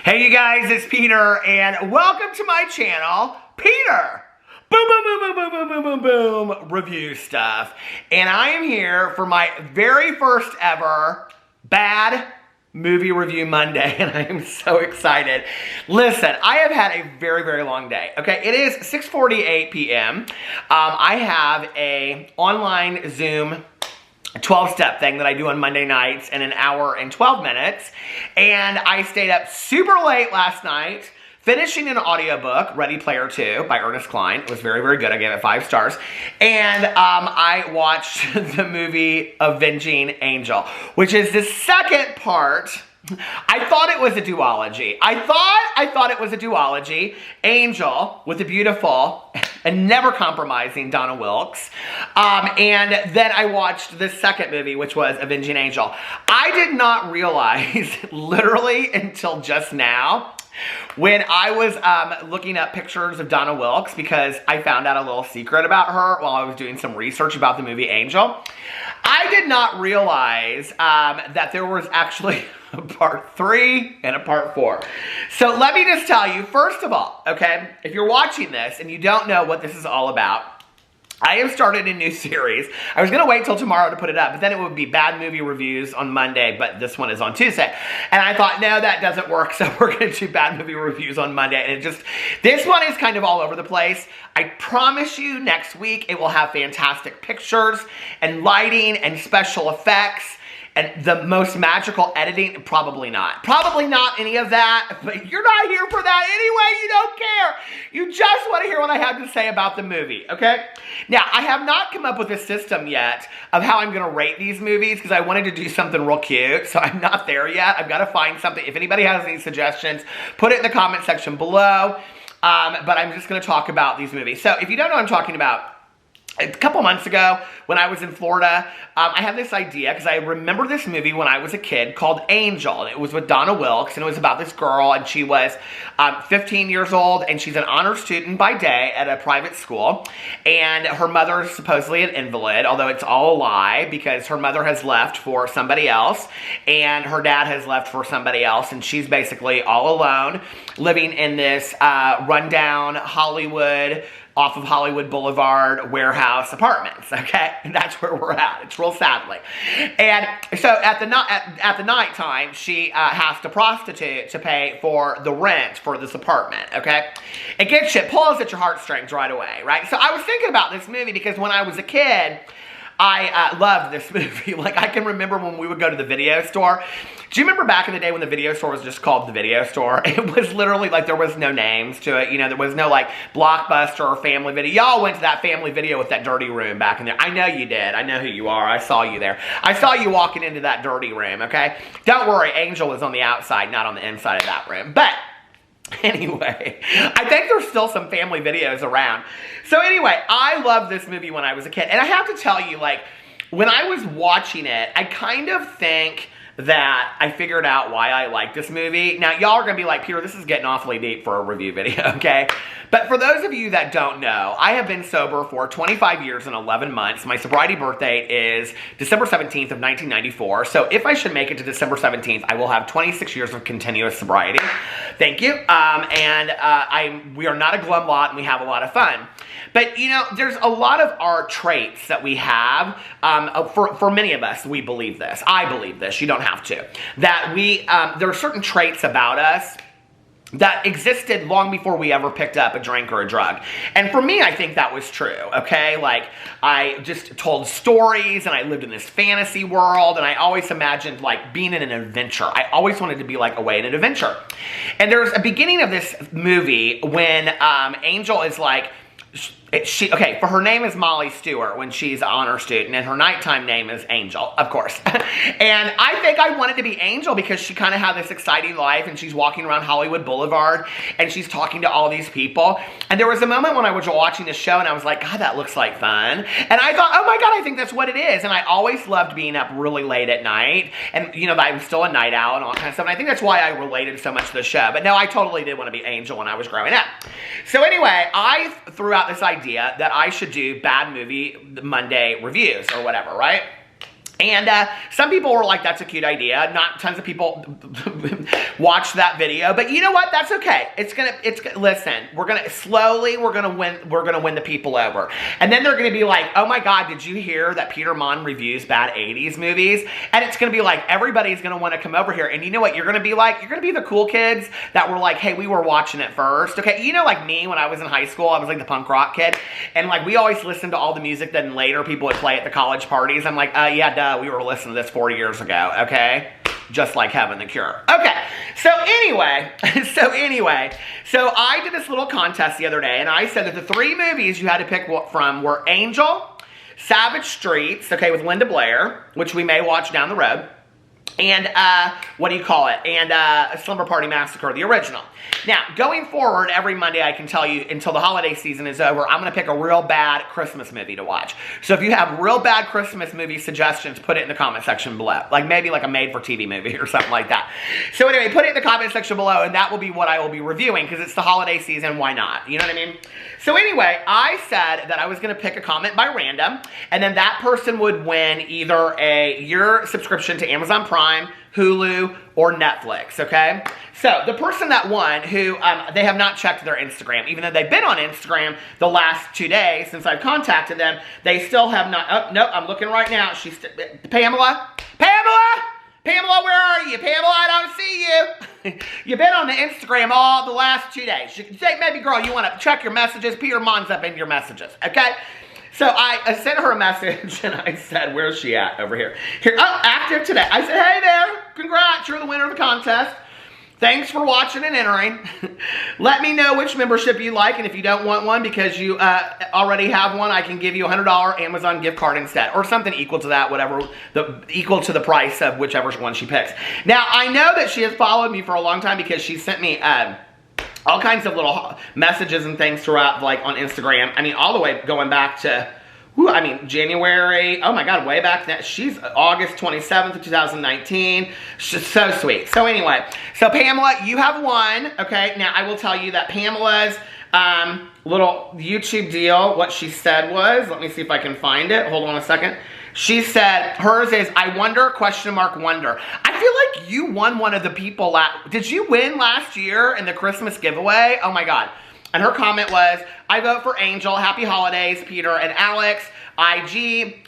Hey you guys, it's Peter, and welcome to my channel, Peter. Boom, boom, boom, boom, boom, boom, boom, boom, boom, review stuff. And I am here for my very first ever Bad Movie Review Monday, and I am so excited. Listen, I have had a very, very long day, okay? It is 6:48 p.m. I have a online Zoom 12-step thing that I do on Monday nights in an hour and 12 minutes. And I stayed up super late last night, finishing an audiobook, Ready Player 2 by Ernest Cline. It was very, very good. I gave it 5 stars. And I watched the movie Avenging Angel, which is the second part. I thought it was a duology. I thought it was a duology. Angel with the beautiful and never compromising Donna Wilkes. And then I watched the second movie, which was Avenging Angel. I did not realize, literally until just now, when I was looking up pictures of Donna Wilkes, because I found out a little secret about her while I was doing some research about the movie Angel. I did not realize that there was actually a part 3 and a part 4. So let me just tell you, first of all, okay, if you're watching this and you don't know what this is all about, I have started a new series. I was going to wait till tomorrow to put it up, but then it would be bad movie reviews on Monday, but this one is on Tuesday. And I thought, no, that doesn't work, so we're going to do bad movie reviews on Monday. And this one is kind of all over the place. I promise you next week it will have fantastic pictures and lighting and special effects and the most magical editing. Probably not. Probably not any of that, but you're not here for that anyway. You don't care. You just want to hear what I have to say about the movie, okay? Now, I have not come up with a system yet of how I'm going to rate these movies because I wanted to do something real cute, so I'm not there yet. I've got to find something. If anybody has any suggestions, put it in the comment section below, but I'm just going to talk about these movies. So if you don't know what I'm talking about, a couple months ago, when I was in Florida, I had this idea, because I remember this movie when I was a kid called Angel, and it was with Donna Wilkes, and it was about this girl, and she was 15 years old, and she's an honor student by day at a private school, and her mother is supposedly an invalid, although it's all a lie, because her mother has left for somebody else, and her dad has left for somebody else, and she's basically all alone, living in this rundown Hollywood, off of Hollywood Boulevard warehouse apartments, okay? And that's where we're at. It's real sadly. And so at the nighttime, she has to prostitute to pay for the rent for this apartment, okay? It pulls at your heartstrings right away, right? So I was thinking about this movie because when I was a kid, I loved this movie. Like, I can remember when we would go to the video store. Do you remember back in the day when the video store was just called the video store? It was literally like there was no names to it. You know, there was no like Blockbuster or Family Video. Y'all went to that Family Video with that dirty room back in there. I know you did. I know who you are. I saw you there. I saw you walking into that dirty room, okay? Don't worry, Angel is on the outside, not on the inside of that room. But anyway, I think there's still some Family Videos around. So anyway, I loved this movie when I was a kid. And I have to tell you, like, when I was watching it, I kind of think that I figured out why I like this movie. Now, y'all are going to be like, Peter, this is getting awfully deep for a review video, okay? But for those of you that don't know, I have been sober for 25 years and 11 months. My sobriety birthday is December 17th of 1994. So if I should make it to December 17th, I will have 26 years of continuous sobriety. Thank you. We are not a glum lot, and we have a lot of fun. But, you know, there's a lot of our traits that we have. For many of us, we believe this. I believe this. You don't have to. That there are certain traits about us that existed long before we ever picked up a drink or a drug. And for me, I think that was true, okay? Like, I just told stories, and I lived in this fantasy world, and I always imagined, like, being in an adventure. I always wanted to be, like, away in an adventure. And there's a beginning of this movie when Angel is, like, for her name is Molly Stewart when she's an honor student, and her nighttime name is Angel, of course. And I think I wanted to be Angel because she kind of had this exciting life, and she's walking around Hollywood Boulevard, and she's talking to all these people. And there was a moment when I was watching this show, and I was like, God, that looks like fun. And I thought, oh my God, I think that's what it is. And I always loved being up really late at night, and, you know, I'm still a night owl and all that kind of stuff. And I think that's why I related so much to the show. But no, I totally did want to be Angel when I was growing up. So anyway, I threw out this idea that I should do bad movie Monday reviews or whatever, right? And some people were like, that's a cute idea. Not tons of people watched that video, but you know what? That's okay. Listen, we're gonna win the people over. And then they're gonna be like, oh my God, did you hear that Peter Monn reviews bad 80s movies? And it's gonna be like, everybody's gonna wanna come over here. And you know what you're gonna be like? You're gonna be the cool kids that were like, hey, we were watching it first. Okay, you know, like me, when I was in high school, I was like the punk rock kid. And like, we always listened to all the music that later people would play at the college parties. I'm like, yeah, duh. We were listening to this 40 years ago, okay? Just like Heaven the Cure. Okay, so anyway, so I did this little contest the other day, and I said that the 3 movies you had to pick from were Angel, Savage Streets, okay, with Linda Blair, which we may watch down the road, and, and Slumber Party Massacre, the original. Now, going forward, every Monday, I can tell you, until the holiday season is over, I'm going to pick a real bad Christmas movie to watch. So if you have real bad Christmas movie suggestions, put it in the comment section below. Like, maybe like a made-for-TV movie or something like that. So anyway, put it in the comment section below, and that will be what I will be reviewing, because it's the holiday season, why not? You know what I mean? So anyway, I said that I was going to pick a comment by random, and then that person would win either a year subscription to Amazon Prime, Hulu, or Netflix, okay? So, the person that won, who, they have not checked their Instagram, even though they've been on Instagram the last 2 days since I've contacted them, they still have not, oh, no, I'm looking right now, Pamela, where are you? Pamela, I don't see you. You've been on the Instagram all the last 2 days. You can say, maybe girl, you want to check your messages, Peter Monn's up in your messages, okay? So I sent her a message, and I said, where's she at? Over here. Oh, active today. I said, hey there, congrats, you're the winner of the contest. Thanks for watching and entering. Let me know which membership you like, and if you don't want one because you already have one, I can give you a $100 Amazon gift card instead, or something equal to that, equal to the price of whichever one she picks. Now, I know that she has followed me for a long time because she sent me all kinds of little messages and things throughout, like on Instagram. I mean, all the way going back to, January. Oh my God, way back then. She's August 27th of 2019. She's so sweet. So anyway, so Pamela, you have won. Okay, now I will tell you that Pamela's little YouTube deal, what she said was, let me see if I can find it. Hold on a second. She said, hers is, I wonder, wonder. I feel like you won one of the people did you win last year in the Christmas giveaway? Oh my God. And her comment was, I vote for Angel, happy holidays, Peter and Alex. IG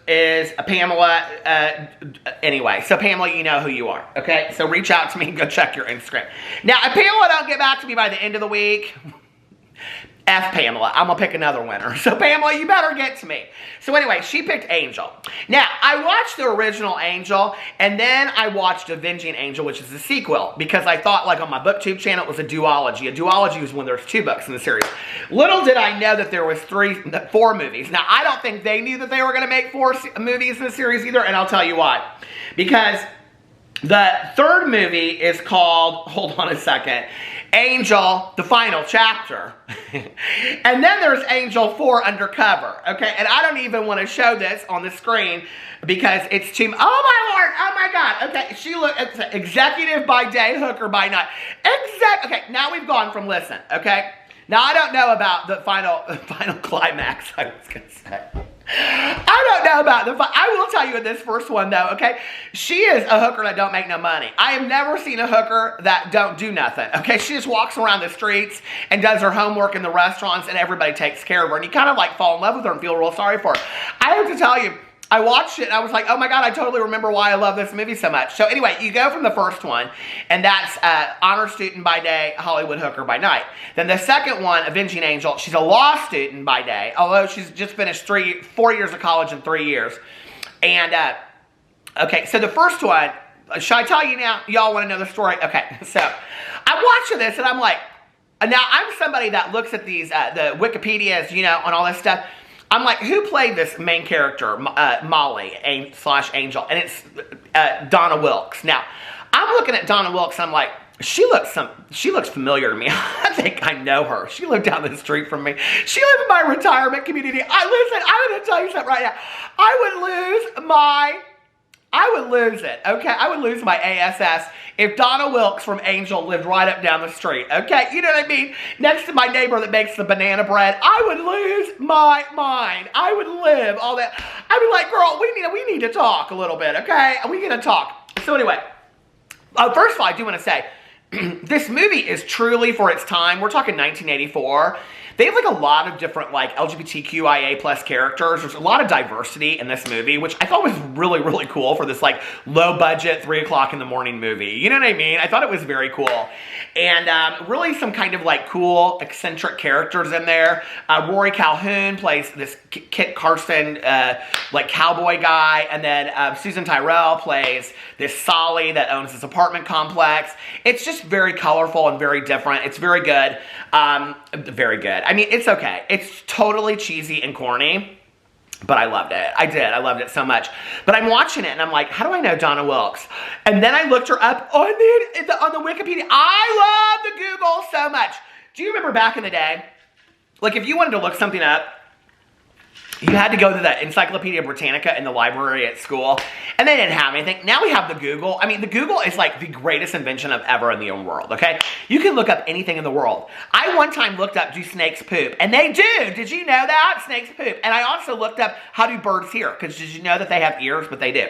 is Pamela. Anyway, so Pamela, you know who you are, okay? So reach out to me and go check your Instagram. Now, if Pamela don't get back to me by the end of the week, F Pamela, I'm gonna pick another winner. So Pamela, you better get to me. So anyway, she picked Angel. Now, I watched the original Angel, and then I watched Avenging Angel, which is the sequel, because I thought, like on my booktube channel, it was a duology. A duology was when there's 2 books in the series. Little did I know that there was 4 movies. Now, I don't think they knew that they were gonna make 4 movies in the series either, and I'll tell you why. Because the 3rd movie is called, hold on a second, Angel, the Final Chapter. And then there's Angel 4 Undercover, okay? And I don't even want to show this on the screen because it's too, oh my Lord, oh my God. Okay, she looked, executive by day, hooker by night. Okay, now we've gone from listen, okay? Now I don't know about the final climax, I was going to say. I don't know about I will tell you in this first one though, okay? She is a hooker that don't make no money. I have never seen a hooker that don't do nothing, okay? She just walks around the streets and does her homework in the restaurants and everybody takes care of her. And you kind of like fall in love with her and feel real sorry for her. I have to tell you, I watched it and I was like, oh my God, I totally remember why I love this movie so much. So anyway, you go from the first one, and that's honor student by day, Hollywood hooker by night. Then the second one, Avenging Angel, she's a law student by day, although she's just finished 4 years of college in 3 years. And, okay, so the first one, should I tell you now? Y'all want to know the story? Okay, so I'm watching this and I'm like, now I'm somebody that looks at these, the Wikipedias, you know, on all this stuff. I'm like, who played this main character, Molly / Angel? And it's Donna Wilkes. Now, I'm looking at Donna Wilkes, and I'm like, she looks familiar to me. I think I know her. She lived down the street from me. She lived in my retirement community. Listen, I'm going to tell you something right now. I would lose my I would lose it, okay? I would lose my ASS if Donna Wilkes from Angel lived right up down the street, okay? You know what I mean? Next to my neighbor that makes the banana bread, I would lose my mind. I would live all that. I'd be like, girl, we need to talk a little bit, okay? We need to talk. So anyway, first of all, I do want to say, this movie is truly for its time. We're talking 1984. They have like a lot of different like LGBTQIA plus characters. There's a lot of diversity in this movie, which I thought was really, really cool for this like low budget 3 o'clock in the morning movie. You know what I mean? I thought it was very cool. And really some kind of like cool, eccentric characters in there. Rory Calhoun plays this Kit Carson like cowboy guy. And then Susan Tyrrell plays this Solly that owns this apartment complex. It's just very colorful and very different. It's very good. Very good. I mean, it's okay. It's totally cheesy and corny, but I loved it. I did. I loved it so much. But I'm watching it and I'm like, how do I know Donna Wilkes? And then I looked her up on the Wikipedia. I love the Google so much. Do you remember back in the day, like if you wanted to look something up, you had to go to the Encyclopedia Britannica in the library at school, and they didn't have anything. Now we have the Google. I mean, the Google is like the greatest invention of ever in the world, okay? You can look up anything in the world. I one time looked up, do snakes poop? And they do. Did you know that? Snakes poop. And I also looked up, how do birds hear? Because did you know that they have ears? But they do.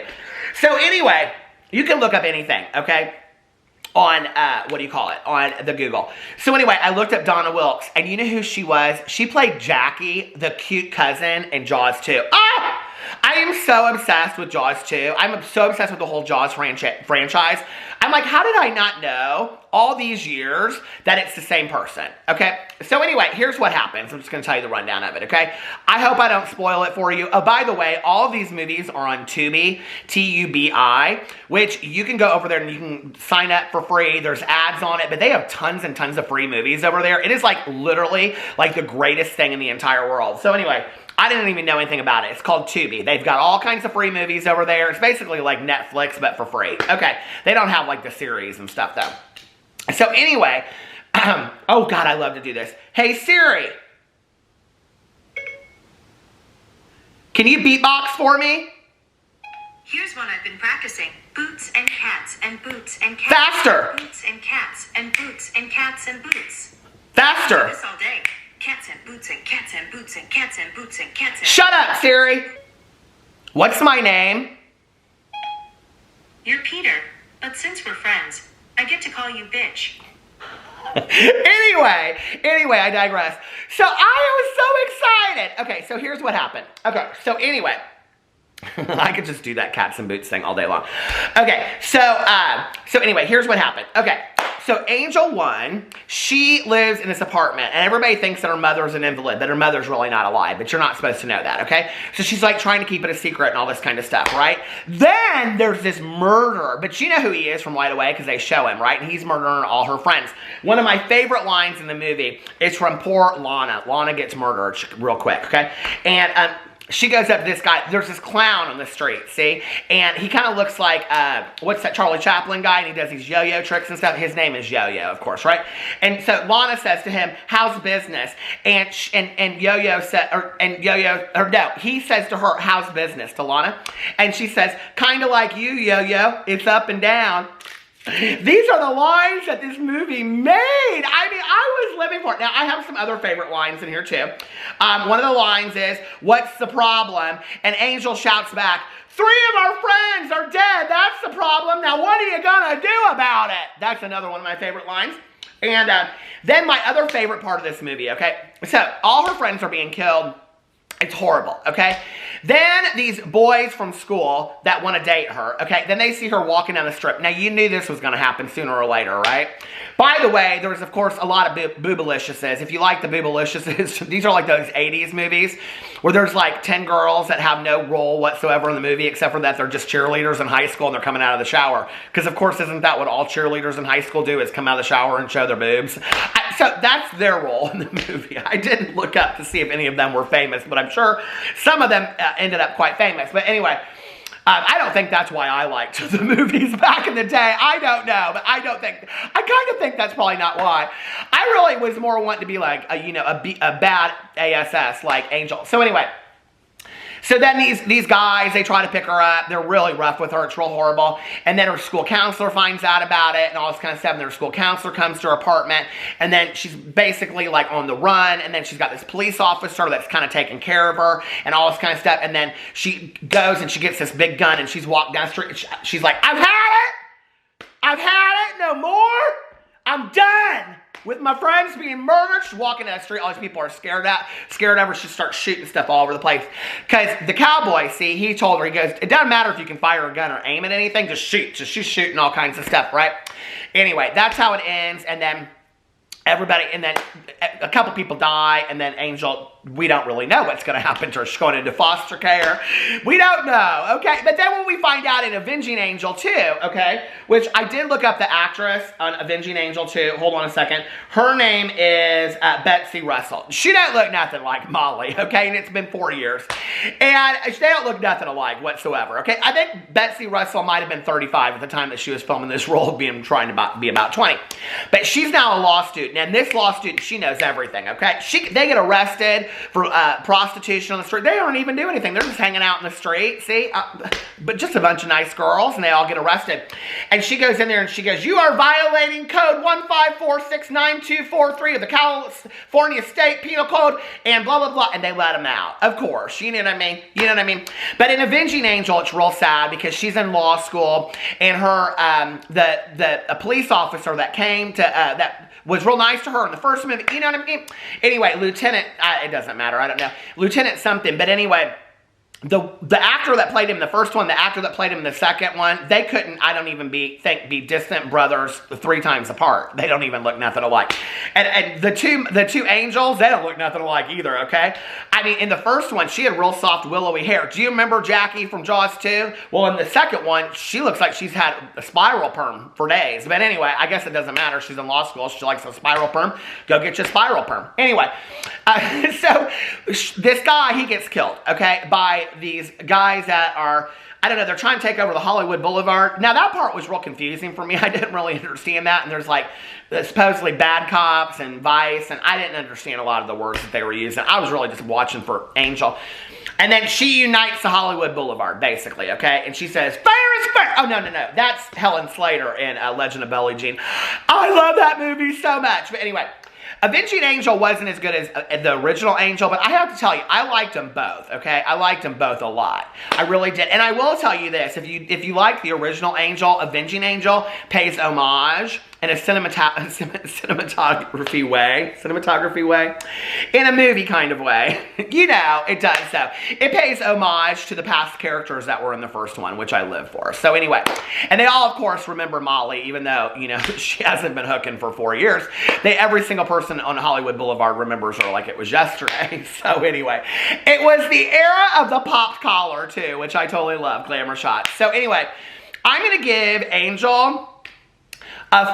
So anyway, you can look up anything, okay? On, on the Google. So anyway, I looked up Donna Wilkes, and you know who she was? She played Jackie, the cute cousin in Jaws 2. Ah! I am so obsessed with Jaws 2. I'm so obsessed with the whole Jaws franchise. I'm like, how did I not know all these years that it's the same person? Okay, so anyway, here's what happens. I'm just going to tell you the rundown of it, okay? I hope I don't spoil it for you. Oh, by the way, all of these movies are on Tubi, T-U-B-I, which you can go over there and you can sign up for free. There's ads on it, but they have tons and tons of free movies over there. It is like literally like the greatest thing in the entire world. So anyway, I didn't even know anything about it. It's called Tubi. They've got all kinds of free movies over there. It's basically like Netflix, but for free. Okay. They don't have like the series and stuff though. So anyway, oh God, I love to do this. Hey Siri, can you beatbox for me? Here's one I've been practicing. Boots and cats and boots and cats. Faster. Boots and cats and boots and cats and boots. Faster. I do this all day. Cats and boots and cats and boots and cats and boots and cats and... Shut up, Siri. What's my name? You're Peter, but since we're friends, I get to call you bitch. Anyway, I digress. So I was so excited. Okay, so here's what happened. Okay, so anyway, I could just do that cats and boots thing all day long. Okay, so anyway, here's what happened. Okay, so Angel 1, she lives in this apartment, and everybody thinks that her mother's an invalid, that her mother's really not alive, but you're not supposed to know that, okay? So she's like trying to keep it a secret and all this kind of stuff, right? Then there's this murderer, but you know who he is from right away because they show him, right? And he's murdering all her friends. One of my favorite lines in the movie is from poor Lana. Lana gets murdered real quick, okay? And she goes up to this guy. There's this clown on the street, see? And he kind of looks like, what's that Charlie Chaplin guy? And he does these yo-yo tricks and stuff. His name is Yo-Yo, of course, right? And so Lana says to him, how's business? And Yo-Yo said, he says to her, how's business, to Lana? And she says, kind of like you, Yo-Yo. It's up and down. These are the lines that this movie made. I mean, I was living for it. Now, I have some other favorite lines in here, too. One of the lines is, what's the problem? And Angel shouts back, 3 of our friends are dead. That's the problem. Now, what are you going to do about it? That's another one of my favorite lines. And then my other favorite part of this movie, okay? So, all her friends are being killed. It's horrible, okay? Then these boys from school that want to date her, okay? Then they see her walking down the strip. Now, you knew this was going to happen sooner or later, right? By the way, there's, of course, a lot of boobaliciouses. If you like the boobaliciouses, these are like those 80s movies where there's like 10 girls that have no role whatsoever in the movie except for that they're just cheerleaders in high school and they're coming out of the shower. Because, of course, isn't that what all cheerleaders in high school do is come out of the shower and show their boobs? So that's their role in the movie. I didn't look up to see if any of them were famous, but I'm sure some of them ended up quite famous. But anyway, I don't think that's why I liked the movies back in the day. I don't know, but I kind of think that's probably not why. I really was more wanting to be like, a bad ASS like Angel. So anyway, So then these guys, they try to pick her up. They're really rough with her. It's real horrible. And then her school counselor finds out about it and all this kind of stuff. And then her school counselor comes to her apartment. And then she's basically like on the run. And then she's got this police officer that's kind of taking care of her and all this kind of stuff. And then she goes and she gets this big gun and she's walking down the street. She's like, I've had it. I've had it. No more. I'm done with my friends being murdered. She's walking down the street. All these people are scared of her. She starts shooting stuff all over the place. Because the cowboy, see, he told her, he goes, it doesn't matter if you can fire a gun or aim at anything. Just shoot. So she's shooting all kinds of stuff, right? Anyway, that's how it ends. And then everybody, and then a couple people die, and then Angel, we don't really know what's going to happen to her. She's going into foster care. We don't know, okay? But then when we find out in Avenging Angel 2, okay, which I did look up the actress on Avenging Angel 2. Hold on a second. Her name is Betsy Russell. She don't look nothing like Molly, okay? And it's been 4 years. And they don't look nothing alike whatsoever, okay? I think Betsy Russell might have been 35 at the time that she was filming this role, trying to be about 20. But she's now a law student. And this law student, she knows everything, okay? They get arrested for prostitution on the street. They don't even do anything. They're just hanging out in the street, see? But just a bunch of nice girls, and they all get arrested. And she goes in there and she goes, you are violating code 1546924 of the California State Penal Code, and blah, blah, blah. And they let them out, of course. You know what I mean? You know what I mean? But in Avenging Angel, it's real sad because she's in law school, and her, a police officer that came to, that was real nice to her in the first movie, you know what I mean? Anyway, Lieutenant, it doesn't matter, I don't know. Lieutenant something, but anyway, the actor that played him in the first one, the actor that played him in the second one, they couldn't, I don't even be distant brothers 3 times apart. They don't even look nothing alike. And the two angels, they don't look nothing alike either, okay? I mean, in the first one, she had real soft, willowy hair. Do you remember Jackie from Jaws 2? Well, in the second one, she looks like she's had a spiral perm for days. But anyway, I guess it doesn't matter. She's in law school. She likes a spiral perm. Go get your spiral perm. Anyway, so this guy, he gets killed, okay, by these guys that are, I don't know, they're trying to take over the Hollywood Boulevard. Now, that part was real confusing for me. I didn't really understand that. And there's like supposedly bad cops and vice, and I didn't understand a lot of the words that they were using. I was really just watching for Angel. And then she unites the Hollywood Boulevard, basically, okay? And she says, fair is fair. Oh, no. That's Helen Slater in Legend of Billie Jean. I love that movie so much. But anyway, Avenging Angel wasn't as good as the original Angel, but I have to tell you, I liked them both, okay? I liked them both a lot. I really did. And I will tell you this, if you like the original Angel, Avenging Angel pays homage in a cinematography way, in a movie kind of way. You know, it does so. It pays homage to the past characters that were in the first one, which I live for. So anyway, and they all, of course, remember Molly, even though, you know, she hasn't been hooking for 4 years. Every single person on Hollywood Boulevard remembers her like it was yesterday. So anyway, it was the era of the popped collar, too, which I totally love, glamour shots. So anyway, I'm going to give Angel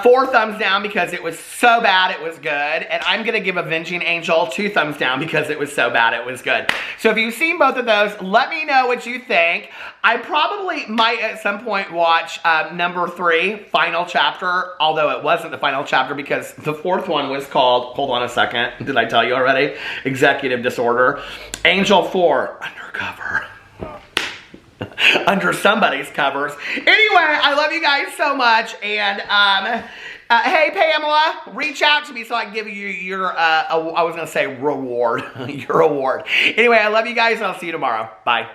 4 thumbs down because it was so bad it was good. And I'm going to give Avenging Angel 2 thumbs down because it was so bad it was good. So if you've seen both of those, let me know what you think. I probably might at some point watch number 3, final chapter, although it wasn't the final chapter because the 4th one was called, hold on a second, did I tell you already? Executive Disorder. Angel 4, Undercover. Under somebody's covers. Anyway, I love you guys so much, and hey Pamela, reach out to me so I can give you your I was gonna say reward, your award. Anyway, I love you guys, and I'll see you tomorrow. Bye.